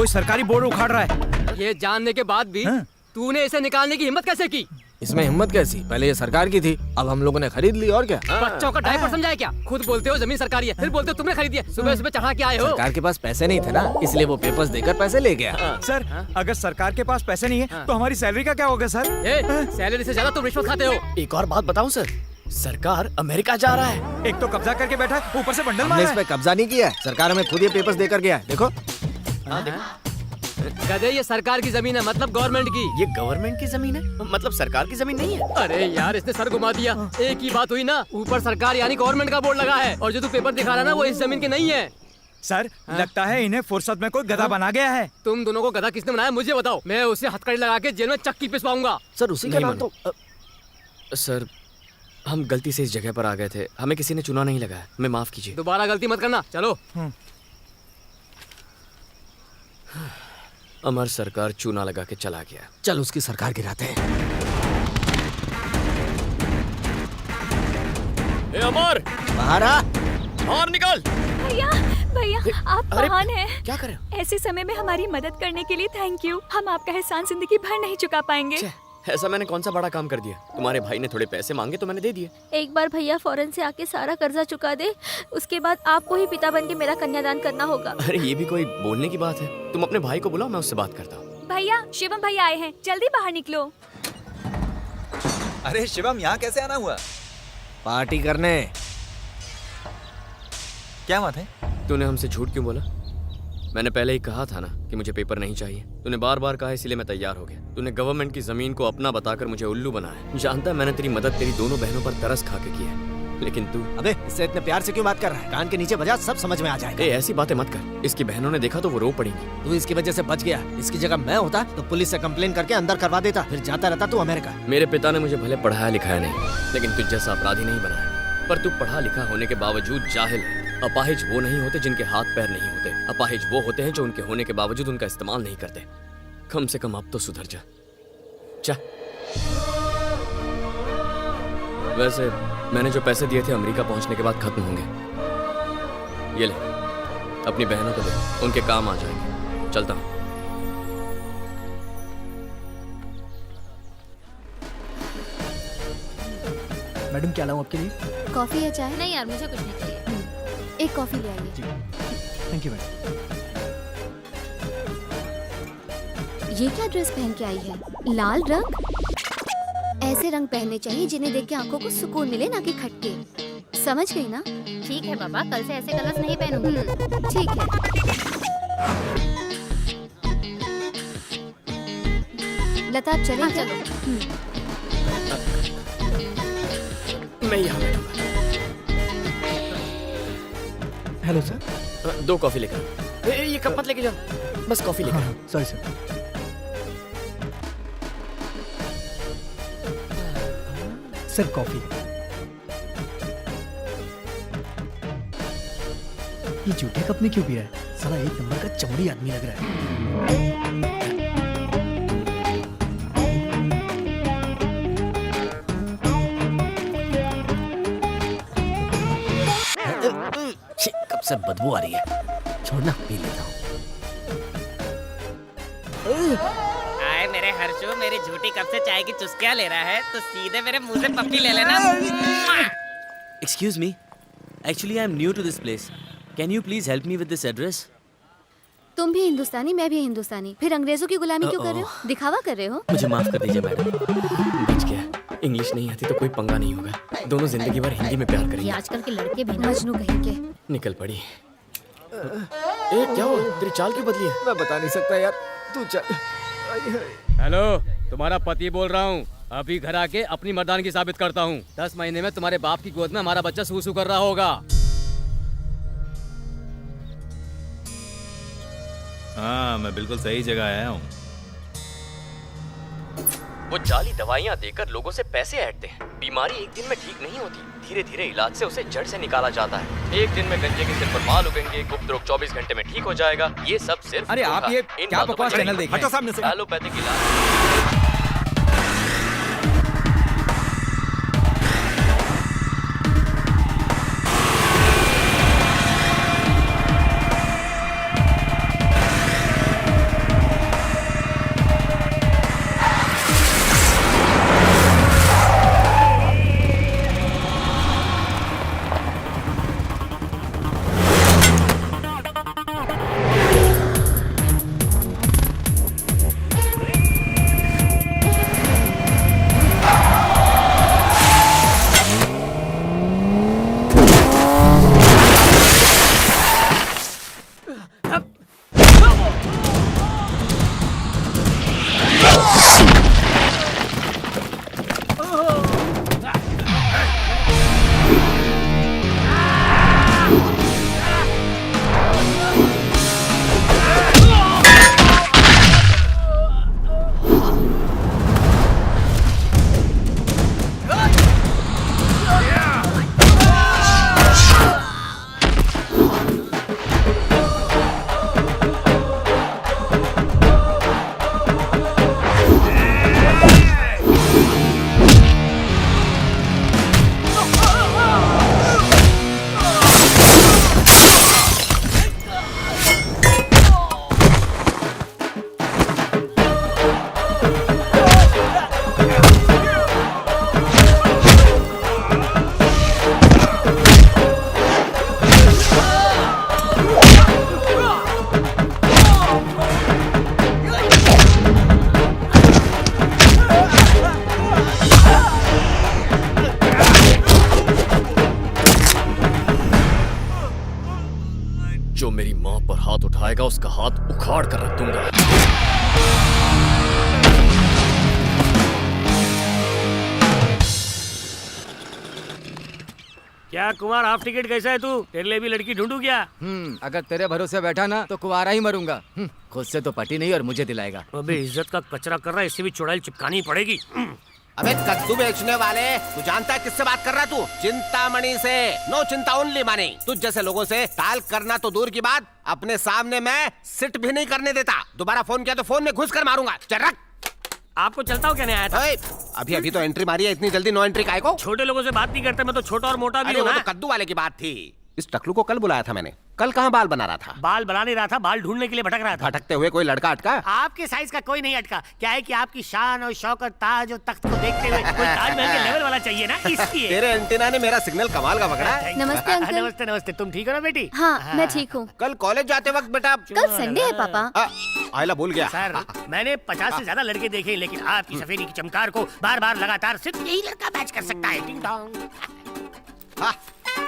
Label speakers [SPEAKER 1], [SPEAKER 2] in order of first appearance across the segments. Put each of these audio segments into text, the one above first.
[SPEAKER 1] कोई सरकारी बोर्ड उखाड़ रहा है।
[SPEAKER 2] ये जानने के बाद भी तूने इसे निकालने की हिम्मत कैसे की?
[SPEAKER 3] इसमें हिम्मत कैसी? पहले ये सरकार की थी, अब हम लोगों ने खरीद ली और क्या।
[SPEAKER 2] बच्चों का डायपर समझाया क्या? खुद बोलते हो जमीन सरकारी है, फिर बोलते हो तुमने खरीदी है। सुबह सुबह चढ़ा के आए हो।
[SPEAKER 3] सरकार के पास पैसे नहीं थे ना, इसलिए वो पेपर्स देकर पैसे ले गया।
[SPEAKER 1] सर अगर सरकार के पास पैसे नहीं है तो हमारी सैलरी का क्या होगा सर?
[SPEAKER 2] सैलरी से ज्यादा तुम रिश्वत खाते हो।
[SPEAKER 4] एक और बात बताऊं सर, सरकार अमेरिका जा रहा है।
[SPEAKER 1] एक तो कब्जा करके बैठा है, ऊपर से बंडल
[SPEAKER 3] हमने
[SPEAKER 1] मारा
[SPEAKER 3] इस
[SPEAKER 1] है।
[SPEAKER 3] पे कब्जा नहीं किया है, सरकार हमें खुद ये पेपर्स देकर गया है। देखो
[SPEAKER 2] गधे, ये सरकार की जमीन है, मतलब गवर्नमेंट की।
[SPEAKER 4] ये गवर्नमेंट की जमीन है, मतलब सरकार की जमीन नहीं है।
[SPEAKER 2] अरे यार, इसने सर घुमा दिया। एक ही बात हुई ना, ऊपर सरकार यानी गवर्नमेंट का बोर्ड लगा है, और जो तू पेपर दिखा रहा है ना, वो इस जमीन के नहीं है।
[SPEAKER 1] सर लगता है इन्हें फुर्सत में कोई गधा बना गया है।
[SPEAKER 2] तुम दोनों को गधा किसने बनाया मुझे बताओ, मैं उसे हथकड़ी लगा के जेल में चक्की पिसवाऊंगा।
[SPEAKER 3] सर उसी का नाम तो
[SPEAKER 4] सर हम गलती से इस जगह पर आ गए थे, हमें किसी ने चुना नहीं लगाया, हमें माफ कीजिए।
[SPEAKER 2] दोबारा गलती मत करना, चलो।
[SPEAKER 4] अमर सरकार चूना लगा के चला गया।
[SPEAKER 3] चल उसकी सरकार गिराते हैं।
[SPEAKER 4] ए अमर,
[SPEAKER 3] बाहर आ।
[SPEAKER 4] बाहर निकल।
[SPEAKER 5] भैया भैया, आप
[SPEAKER 4] अरे,
[SPEAKER 5] महान हैं।
[SPEAKER 4] क्या कर रहे हो?
[SPEAKER 5] ऐसे समय में हमारी मदद करने के लिए थैंक यू। हम आपका एहसान जिंदगी भर नहीं चुका पाएंगे।
[SPEAKER 4] ऐसा मैंने कौन सा बड़ा काम कर दिया? तुम्हारे भाई ने थोड़े पैसे मांगे तो मैंने दे दिए।
[SPEAKER 5] एक बार भैया फौरन से आके सारा कर्जा चुका दे, उसके बाद आपको ही पिता बन के मेरा कन्यादान करना होगा।
[SPEAKER 4] अरे ये भी कोई बोलने की बात है? तुम अपने भाई को बुलाओ, मैं उससे बात करता हूँ।
[SPEAKER 5] भैया, शिवम भैया आए हैं, जल्दी बाहर निकलो।
[SPEAKER 6] अरे शिवम, यहाँ कैसे आना हुआ?
[SPEAKER 3] पार्टी करने।
[SPEAKER 6] क्या बात है?
[SPEAKER 4] तूने हमसे झूठ क्यों बोला? मैंने पहले ही कहा था ना कि मुझे पेपर नहीं चाहिए। तूने बार बार कहा, इसलिए मैं तैयार हो गया। तूने गवर्नमेंट की जमीन को अपना बताकर मुझे उल्लू बनाया। जानता है मैंने तेरी मदद तेरी दोनों बहनों पर तरस खा के की है, लेकिन तू
[SPEAKER 3] अबे इससे इतने प्यार से क्यों बात कर रहा है? कान के नीचे बजा, सब समझ में आ जाएगा।
[SPEAKER 4] ऐसी बातें मत कर। इसकी बहनों ने देखा तो वो रो पड़ेंगी।
[SPEAKER 3] तू इसकी वजह से बच गया। इसकी जगह मैं होता तो पुलिस से कंप्लेन करके अंदर करवा देता, फिर जाता रहता तू अमेरिका।
[SPEAKER 4] मेरे पिता ने मुझे भले पढ़ाया लिखाया नहीं, लेकिन तुझ जैसा अपराधी नहीं बनाया। पर तू पढ़ा लिखा होने के बावजूद जाहिल है। अपाहिज वो नहीं होते जिनके हाथ पैर नहीं होते, अपाहिज वो होते हैं जो उनके होने के बावजूद उनका इस्तेमाल नहीं करते। कम से कम अब तो सुधर जा। वैसे मैंने जो पैसे दिए थे अमेरिका पहुंचने के बाद खत्म होंगे। ये ले, अपनी बहनों को दे, उनके काम आ जाएंगे। चलता हूं।
[SPEAKER 1] मैडम क्या लाऊं आपके लिए?
[SPEAKER 5] कॉफी या चाय? नहीं यार, मुझे कुछ नहीं चाहिए। एक कॉफी ले आइए।
[SPEAKER 1] Thank you madam.
[SPEAKER 5] ये क्या ड्रेस पहन के आई है? लाल रंग? ऐसे रंग पहनने चाहिए जिन्हें देख के आंखों को सुकून मिले, ना कि खटके। समझ गई ना?
[SPEAKER 7] ठीक है बाबा, कल से ऐसे कलर्स नहीं पहनूंगी।
[SPEAKER 5] ठीक है। लता आप चलें क्या?
[SPEAKER 4] मैं यहाँ बैठूंगा।
[SPEAKER 1] Hello sir.
[SPEAKER 4] 2 कॉफी लेकर। ये कप मत लेके जाओ, बस कॉफी लेकर।
[SPEAKER 1] Sorry sir. Sir coffee. ये जूठे कप में क्यों पी रहा है? साला एक नंबर का चमड़ी आदमी लग रहा है।
[SPEAKER 3] कब से बदबू आ रही है, छोड़ना, पी लेता हूँ।
[SPEAKER 8] आए मेरे हर्षो, मेरी झूठी कप से चाय की चुस्कियां ले रहा है तो सीधे मेरे मुंह से पप्पी ले लेना।
[SPEAKER 9] Excuse me. Actually, I am new to this place. Can you please help me with this address?
[SPEAKER 5] तुम भी हिंदुस्तानी, मैं भी हिंदुस्तानी, फिर अंग्रेजों की गुलामी क्यों कर रहे हो? दिखावा कर रहे हो?
[SPEAKER 9] मुझे माफ कर दीजिए मैडम।
[SPEAKER 4] बच गया। इंग्लिश नहीं आती तो कोई पंगा नहीं होगा। दोनों जिंदगी भर हिंदी में प्यार करेंगे।
[SPEAKER 7] ये आजकल के लड़के भी ना।
[SPEAKER 5] मजनू कहीं के।
[SPEAKER 4] निकल पड़ी। क्या हुआ? तेरी चाल क्यों बदली है?
[SPEAKER 3] मैं बता नहीं सकता यार, तू चल।
[SPEAKER 2] हेलो, तुम्हारा पति बोल रहा हूँ। अभी घर आके अपनी मर्दानगी साबित करता हूँ। 10 महीने में तुम्हारे बाप की गोद में हमारा बच्चा सूसू कर रहा होगा।
[SPEAKER 6] हाँ, मैं बिल्कुल सही जगह आया हूँ।
[SPEAKER 4] वो जाली दवाइयाँ देकर लोगों से पैसे ऐंठते हैं। बीमारी एक दिन में ठीक नहीं होती, धीरे धीरे इलाज से उसे जड़ से निकाला जाता है। एक दिन में गंजे के सिर पर बाल उगेंगे, गुप्त रोग 24 घंटे में ठीक हो जाएगा। ये सब सिर्फ
[SPEAKER 1] अरे आप ये क्या बकवास चैनल देख रहे हैं?
[SPEAKER 6] सामने से।
[SPEAKER 4] एलोपैथिक इलाज। जो मेरी माँ पर हाथ उठाएगा उसका हाथ उखाड़ कर रख दूंगा।
[SPEAKER 10] क्या कुमार, हाफ टिकट कैसा है तू? तेरे लिए भी लड़की ढूंढू क्या?
[SPEAKER 3] अगर तेरे भरोसे बैठा ना तो कुवारा ही मरूंगा। खुद से तो पटी नहीं और मुझे दिलाएगा।
[SPEAKER 10] अबे इज्जत का कचरा कर रहा है, इससे भी चुड़ैल चिपकानी पड़ेगी।
[SPEAKER 8] अबे कद्दू बेचने वाले, तू जानता है किससे बात कर रहा तू? चिंतामणि से। नो चिंता ओनली मनी। तुझ जैसे लोगों से ताल करना तो दूर की बात, अपने सामने मैं सिट भी नहीं करने देता। दोबारा फोन किया तो फोन में घुस कर मारूंगा। चल रख।
[SPEAKER 10] आपको चलता हो क्या नहीं आया था?
[SPEAKER 8] अभी अभी तो एंट्री मारी है, इतनी जल्दी नो एंट्री काहे को?
[SPEAKER 10] छोटे लोगों से बात नहीं करते, मैं तो छोटा और मोटा भी
[SPEAKER 8] अरे
[SPEAKER 10] हूँ
[SPEAKER 8] वो
[SPEAKER 10] ना।
[SPEAKER 8] तो कद्दू वाले की बात थी। इस टकलू को कल बुलाया था मैंने। कल कहाँ बाल बना रहा था?
[SPEAKER 10] बाल बना नहीं रहा था, बाल ढूंढने के लिए भटक रहा था।
[SPEAKER 8] भटकते हुए कोई लड़का अटका?
[SPEAKER 10] आपके साइज का कोई नहीं अटका। क्या है कि आपकी शान और शौकत, ताज और तख्त को देखते हुए कोई ताजमहल के लेवल वाला चाहिए ना, इसलिए।
[SPEAKER 8] तेरे एंटीना ने मेरा सिग्नल कमाल का पकड़ा है।
[SPEAKER 5] नमस्ते अंकल।
[SPEAKER 10] नमस्ते नमस्ते, तुम ठीक हो ना बेटी?
[SPEAKER 5] हाँ मैं ठीक हूँ।
[SPEAKER 8] कल कॉलेज जाते वक्त बेटा
[SPEAKER 5] कल संडे है पापा।
[SPEAKER 8] आयला भूल गया।
[SPEAKER 10] सर, मैंने 50 से ज्यादा लड़के देखे, लेकिन आपकी सफेदी की चमकार को बार बार लगातार सिर्फ यही लड़का मैच कर सकता है। टिंग टोंग।
[SPEAKER 8] हाँ,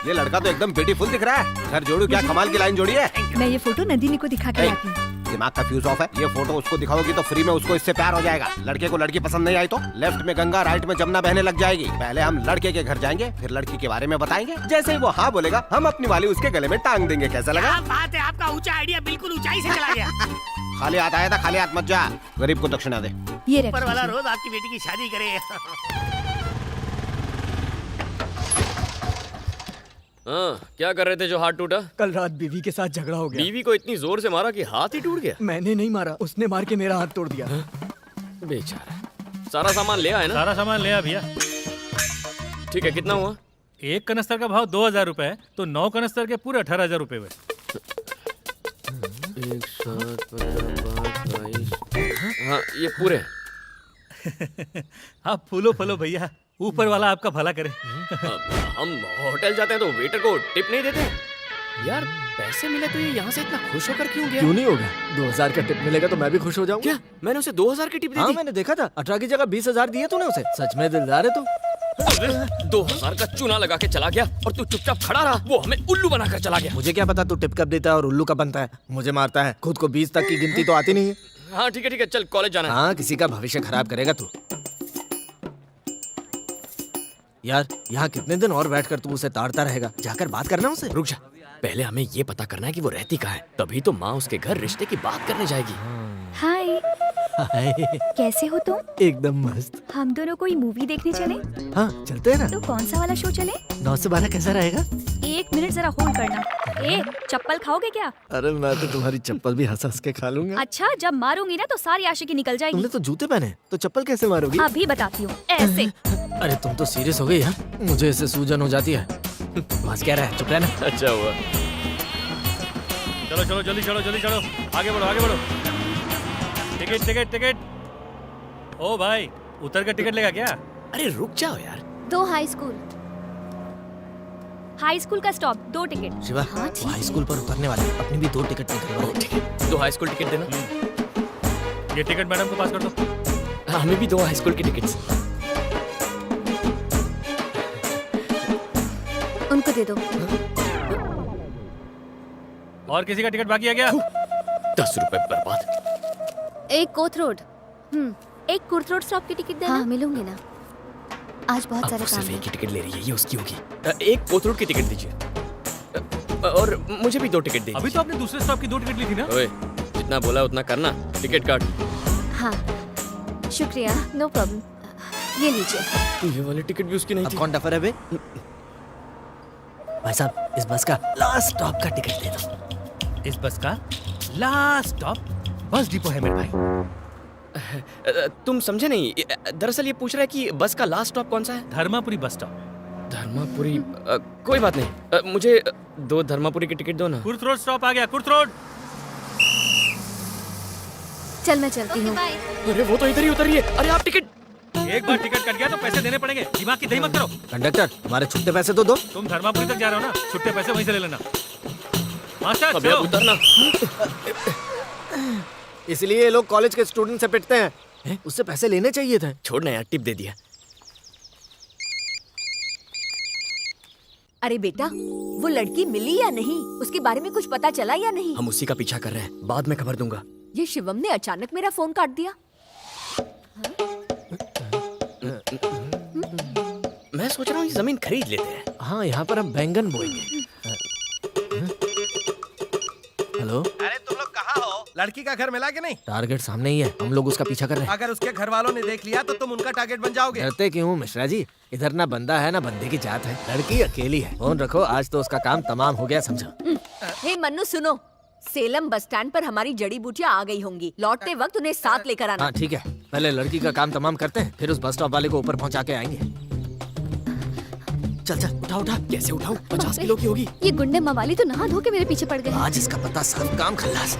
[SPEAKER 8] ये लड़का तो एकदम ब्यूटीफुल दिख रहा है। घर जोड़ू, क्या कमाल की लाइन जोड़ी है।
[SPEAKER 11] मैं ये फोटो नंदिनी को दिखा के लाती हूँ।
[SPEAKER 8] दिमाग का फ्यूज ऑफ है। ये फोटो उसको दिखाओगी तो फ्री में उसको इससे प्यार हो जाएगा। लड़के को लड़की पसंद नहीं आई तो लेफ्ट में गंगा, राइट में जमुना बहने लग जाएगी। पहले हम लड़के के घर जाएंगे, फिर लड़की के बारे में बताएंगे। जैसे ही वो हाँ बोलेगा, हम अपनी वाली उसके गले में टांग देंगे। कैसा लगा?
[SPEAKER 10] क्या बात है, आपका ऊंचा आइडिया बिल्कुल ऊंचाई से चला गया।
[SPEAKER 8] खाली हाथ आया था, खाली हाथ मत जा। गरीब को दक्षिणा दे।
[SPEAKER 11] ये
[SPEAKER 10] ऊपर वाला रोज आपकी बेटी की शादी करे।
[SPEAKER 4] हाँ, क्या कर रहे थे जो हाथ टूटा?
[SPEAKER 1] कल रात बीवी के साथ झगड़ा हो गया।
[SPEAKER 4] बीवी को इतनी जोर से मारा कि हाथ ही टूट गया?
[SPEAKER 1] मैंने नहीं मारा, उसने मार के मेरा हाथ तोड़ दिया।
[SPEAKER 4] बेचारा। सारा सामान ले आए ना?
[SPEAKER 12] सारा सामान ले आ भैया।
[SPEAKER 4] ठीक है, कितना हुआ?
[SPEAKER 12] एक कनस्तर का भाव 2000 रुपए है, तो 9 कनस्तर के पूरे 18,000 रुपए हुए।
[SPEAKER 4] 1, 7, 22। हाँ, ये पूरे हैं।
[SPEAKER 12] आप फूलो फलो भैया, ऊपर वाला आपका भला करे।
[SPEAKER 4] हम होटल जाते हैं तो वेटर को टिप नहीं देते यार। पैसे मिले तो ये यहाँ से इतना खुश होकर क्यों गया?
[SPEAKER 3] क्यों नहीं होगा? 2000 का टिप मिलेगा तो मैं भी खुश हो जाऊंगा।
[SPEAKER 4] क्या मैंने उसे 2000 की टिप दी?
[SPEAKER 3] हाँ, मैंने देखा था। 18 की जगह 20,000 दिए तूने उसे। सच में दिलदार है तू।
[SPEAKER 4] 2000 का चूना लगा के चला गया और तू चुपचाप खड़ा रहा। वो हमें उल्लू बनाकर चला गया।
[SPEAKER 3] मुझे क्या पता तू टिप कब देता है और उल्लू कब बनता है। मुझे मारता है, खुद को 20 तक की गिनती तो आती नहीं है।
[SPEAKER 4] हाँ ठीक है, चल कॉलेज जाना है।
[SPEAKER 3] हाँ, किसी का भविष्य खराब करेगा तू। यार, यहाँ कितने दिन और बैठकर तू उसे ताड़ता रहेगा? जाकर बात करना उसे।
[SPEAKER 4] रुक जा, पहले हमें ये पता करना है कि वो रहती कहाँ है, तभी तो माँ उसके घर रिश्ते की बात करने जाएगी।
[SPEAKER 11] हाय, कैसे हो तुम?
[SPEAKER 3] एकदम मस्त।
[SPEAKER 11] हम दोनों कोई मूवी देखने चले?
[SPEAKER 3] हाँ, चलते हैं ना।
[SPEAKER 11] तो कौन सा वाला शो चले?
[SPEAKER 3] 9 से 12 कैसा रहेगा?
[SPEAKER 11] 1 मिनट जरा होल्ड करना। ए, चप्पल खाओगे क्या?
[SPEAKER 3] अरे मैं तो तुम्हारी चप्पल भी हंस हंस के खा लूंगा।
[SPEAKER 11] अच्छा, जब मारूंगी ना तो सारी आशिकी निकल जाएगी।
[SPEAKER 3] तुमने तो जूते पहने, तो चप्पल कैसे मारोगी?
[SPEAKER 11] अभी बताती हूँ, ऐसे।
[SPEAKER 3] अरे तुम तो सीरियस हो गई है। मुझे इससे सूजन हो जाती है। बस कह रहा है, चुप रहना।
[SPEAKER 4] अच्छा हुआ।
[SPEAKER 12] चलो चलो जल्दी चलो, जल्दी चलो, आगे बढ़ो, आगे बढ़ो। Ticket ticket ticket. ओ भाई, उतर कर टिकट लेगा क्या?
[SPEAKER 4] अरे रुक जाओ यार।
[SPEAKER 5] 2 हाई स्कूल।
[SPEAKER 11] हाई स्कूल का स्टॉप, 2 टिकट।
[SPEAKER 3] शिवा,
[SPEAKER 5] हाँ,
[SPEAKER 3] वो हाई स्कूल पर उतरने वाले, अपनी भी 2 टिकट निकलवा।
[SPEAKER 4] ठीक है, 2 हाई स्कूल टिकट देना।
[SPEAKER 12] ये टिकट मैडम को पास कर दो।
[SPEAKER 4] हमें भी 2 हाई स्कूल की टिकट्स।
[SPEAKER 5] उनको दे दो।
[SPEAKER 12] और किसी का टिकट बाकी है क्या?
[SPEAKER 4] 10 रुपए बर्बाद।
[SPEAKER 5] एक कोथ रोड।
[SPEAKER 11] एक कुर्थ रोड स्टॉप की टिकट देना।
[SPEAKER 5] हाँ मिलूंगी ना, आज बहुत
[SPEAKER 4] अब
[SPEAKER 5] सारे
[SPEAKER 4] वो
[SPEAKER 5] काम
[SPEAKER 4] सिर्फ
[SPEAKER 5] है।
[SPEAKER 4] एक ही टिकट ले रही है, ये उसकी होगी। एक कोथरूड की टिकट दीजिए। और मुझे भी 2 टिकट दीजिए।
[SPEAKER 12] अभी तो आपने दूसरे स्टॉप की 2 टिकट ली थी ना?
[SPEAKER 4] ओए, जितना बोला उतना करना। टिकट काट।
[SPEAKER 5] हाँ शुक्रिया, नो प्रॉब्लम। ये लीजिए।
[SPEAKER 4] ये वाली टिकट भी उसकी नहीं
[SPEAKER 3] अब
[SPEAKER 4] थी।
[SPEAKER 3] कौन डफर है बे? भाई साहब, इस बस का लास्ट स्टॉप का टिकट दे दो।
[SPEAKER 12] इस बस का लास्ट स्टॉप बस डिपो है मेरे भाई।
[SPEAKER 4] तुम समझे नहीं, दरअसल ये पूछ रहा है कि बस का लास्ट स्टॉप कौन सा है।
[SPEAKER 12] Dharmapuri bus stop.
[SPEAKER 4] धर्मापुरी। कोई बात नहीं, मुझे 2 धर्मापुरी की टिकट दो ना।
[SPEAKER 12] कुर्थ रोड स्टॉप आ गया, कुर्थ रोड।
[SPEAKER 5] चल मैं चलती हूँ।
[SPEAKER 4] अरे वो तो इधर ही उतर रही है। अरे आप टिकट।
[SPEAKER 12] एक बार टिकट कट गया तो पैसे देने पड़ेंगे। दिमाग की दही मत करो।
[SPEAKER 3] कंडक्टर, हमारे छुट्टे पैसे तो दो।
[SPEAKER 12] तुम धर्मापुरी तक जा रहे हो ना, छुट्टे पैसे वहीं से ले लेना। मास्टर
[SPEAKER 4] अबे
[SPEAKER 12] चलो।
[SPEAKER 4] अब उतरना।
[SPEAKER 3] इसलिए ये लोग कॉलेज के स्टूडेंट से पिटते हैं। उससे पैसे लेने चाहिए थे।
[SPEAKER 4] छोड़ना यार, टिप दे दिया।
[SPEAKER 11] अरे बेटा, वो लड़की मिली या नहीं, उसके बारे में कुछ पता चला या नहीं?
[SPEAKER 4] हम उसी का पीछा कर रहे हैं, बाद में खबर दूंगा।
[SPEAKER 11] ये शिवम ने अचानक मेरा फोन काट दिया।
[SPEAKER 4] मैं सोच रहा हूँ ये जमीन खरीद लेते हैं।
[SPEAKER 3] हाँ, यहाँ पर हम बैंगन बोएंगे। हेलो,
[SPEAKER 8] अरे तुम लोग कहाँ हो? लड़की का घर मिला कि नहीं?
[SPEAKER 3] टारगेट सामने ही है, हम लोग उसका पीछा कर रहे हैं।
[SPEAKER 8] अगर उसके घर वालों ने देख लिया तो तुम उनका टारगेट बन जाओगे।
[SPEAKER 3] डरते क्यों हूँ मिश्रा जी? इधर ना बंदा है ना बंदे की जात है। लड़की अकेली है। फोन रखो, आज तो उसका काम तमाम हो गया समझो।
[SPEAKER 11] हे मन्नू सुनो, सेलम बस स्टैंड पर हमारी जड़ी बूटियाँ आ गई होंगी। लौटते वक्त उन्हें साथ लेकर आना।
[SPEAKER 3] हाँ ठीक है, पहले लड़की का काम तमाम करते हैं, फिर उस बस स्टॉप वाले को ऊपर पहुँचा के आएंगे। चल चल, उठा उठा।
[SPEAKER 4] कैसे उठाऊं? 50 किलो की होगी।
[SPEAKER 5] ये गुंडे मवाली तो नहा धो के मेरे पीछे पड़ गए।
[SPEAKER 3] आज इसका पता साफ, काम खल्लास।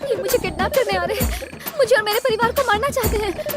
[SPEAKER 5] ये मुझे किडनैप करने आ रहे हैं। मुझे और मेरे परिवार को मारना चाहते हैं।